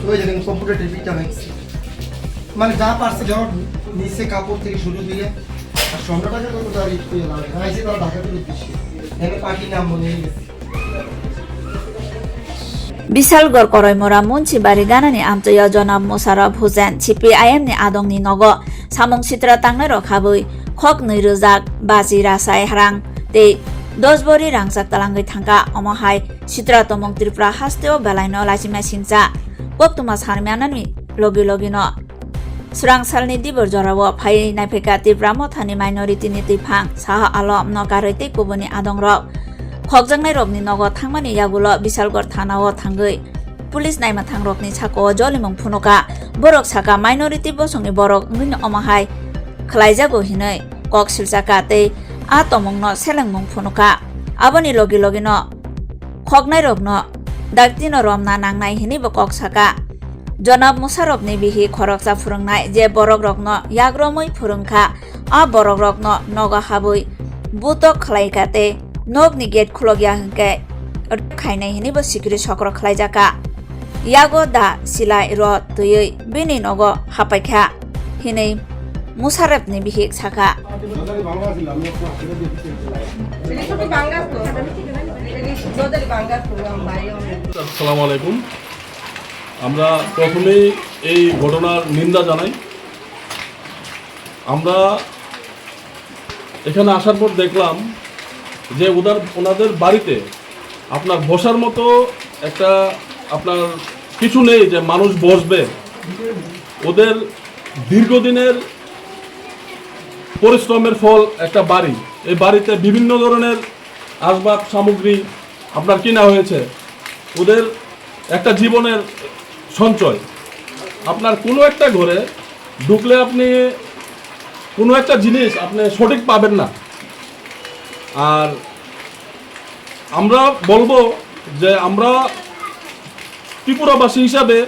ওই দেখেন কম্পিউটার টিভিটা হয়েছে মানে যা পারছে ধর নিচে কাপড় থেকে শুরু দিয়ে আর স্বর্ণটাকে কত তার ইয়ে লাগে আইসি তারা ঢাকাতে উদ্দেশ্যে এখানে পার্টি নাম মনে গেছে Bisalgor Koroimora Munchibari Ganani Amtoyo Jonab Musarab Hussein CPIM ni Adong ni Nogo Samung Sitra Tangnero Khabui Khok Niruzak Bazi Rasai Harang Te Dosbori Rangsak Talangai Thangka Omohai Sitra Tomong Tripura Hasteo Belaino Lajima Sinsa Boktumas Harmianani Logi Logino Surang Salni Dibur Jorawo Pai Naipeka Tripura Mothani Minority ni Tipang Saha Alom Nogarete Kubuni Adong Rok Khokjangnai rokni nogo thangmani yagulo Bisalgor thanao thangai Police naima thangrokni chako jolimung phunoka borok saka minority bosongni borok ngin omahai khlaijago hinai kok silchaka tei a tomongno selengmung phunoka aboni logi logino khognai rokno daktino romna nangnai hini bo kok saka Jonab Musarabni bihi khoroksa phurungnai je borok rokno yagromoi phurungkha a borok rokno nogo habui butok khlaikate Nogni gate khulogya hingke khainai hini bo sikri sokro khlaijaka yago da silai ro tuyei bini nogo hapaikha hinai Musarabni bihik saka আসসালামু আলাইকুম আমরা প্রথমেই এই ঘটনার নিন্দা জানাই আমরা এখানে আসার পর দেখলাম যে ওনাদের বাড়িতে আপনার বসার মতো একটা আপনার কিছু নেই যে মানুষ বসবে ওদের দীর্ঘদিনের পরিশ্রমের ফল একটা বাড়ি এই বাড়িতে বিভিন্ন ধরনের আসবাব সামগ্রী আপনার কিনা হয়েছে ওদের একটা জীবনের সঞ্চয় আপনার কোনো একটা ঘরে ঢুকলে আপনি কোনো একটা জিনিস আপনি সঠিক পাবেন না আর আমরা বলবো যে আমরা ত্রিপুরাবাসী হিসাবে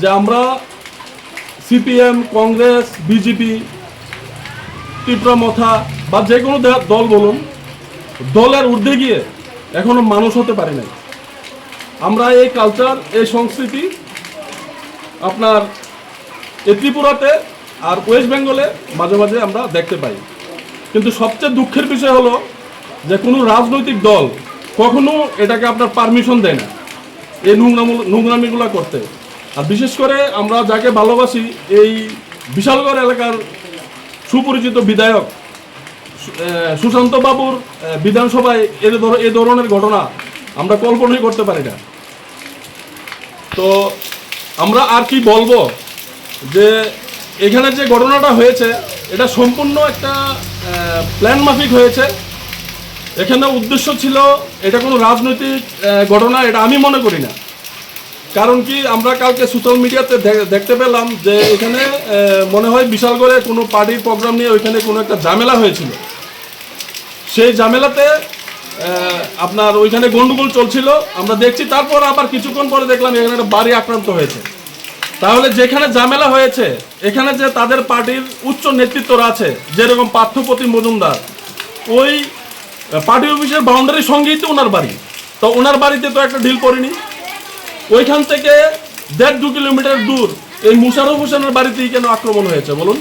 যে আমরা সিপিএম কংগ্রেস বিজেপি ত্রিপুরা মথা বা যে কোনো দল বলুন দলের ঊর্ধ্বে গিয়ে এখনো মানুষ হতে পারি নাই আমরা এই কালচার এই সংস্কৃতি আপনার এই ত্রিপুরাতে আর ওয়েস্ট বেঙ্গলে মাঝে মাঝে আমরা দেখতে পাই কিন্তু সবচেয়ে দুঃখের বিষয় হলো যে কোনো রাজনৈতিক দল কখনো এটাকে আপনার পারমিশন দেয় না এই নোংরামিগুলো করতে আর বিশেষ করে আমরা যাকে ভালোবাসি এই বিশালগড় এলাকার সুপরিচিত বিধায়ক সুশান্ত বাবুর বিধানসভায় এই ধরনের ঘটনা আমরা কল্পনাই করতে পারি না তো আমরা আর কি বলবো যে এখানে যে ঘটনাটা হয়েছে এটা সম্পূর্ণ একটা প্ল্যান মাফিক হয়েছে এখানে উদ্দেশ্য ছিল এটা কোনো রাজনৈতিক ঘটনা এটা আমি মনে করি না কারণ কি আমরা কালকে সোশ্যাল মিডিয়াতে দেখতে পেলাম যে এখানে মনে হয় বিশালগড়ে কোনো পার্টির প্রোগ্রাম নিয়ে ওইখানে কোনো একটা ঝামেলা হয়েছিল সেই ঝামেলাতে আপনার ওইখানে গন্ডগোল চলছিল আমরা দেখছি তারপর আবার কিছুক্ষণ পরে দেখলাম এখানে একটা বাড়ি আক্রান্ত হয়েছে তাহলে যেখানে ঝামেলা হয়েছে এখানে যে তাদের পার্টির উচ্চ নেতৃত্বরা আছে যেরকম পার্থপ্রতিম মজুমদার ওই পার্টি অফিসের বাউন্ডারির সঙ্গেই তো ওনার বাড়ি তো ওনার বাড়িতে তো একটা ডিল করেনি ওইখান থেকে 1.5-2 কিলোমিটার দূর এই মুশারফ হোসেনের বাড়িতেই কেন আক্রমণ হয়েছে বলুন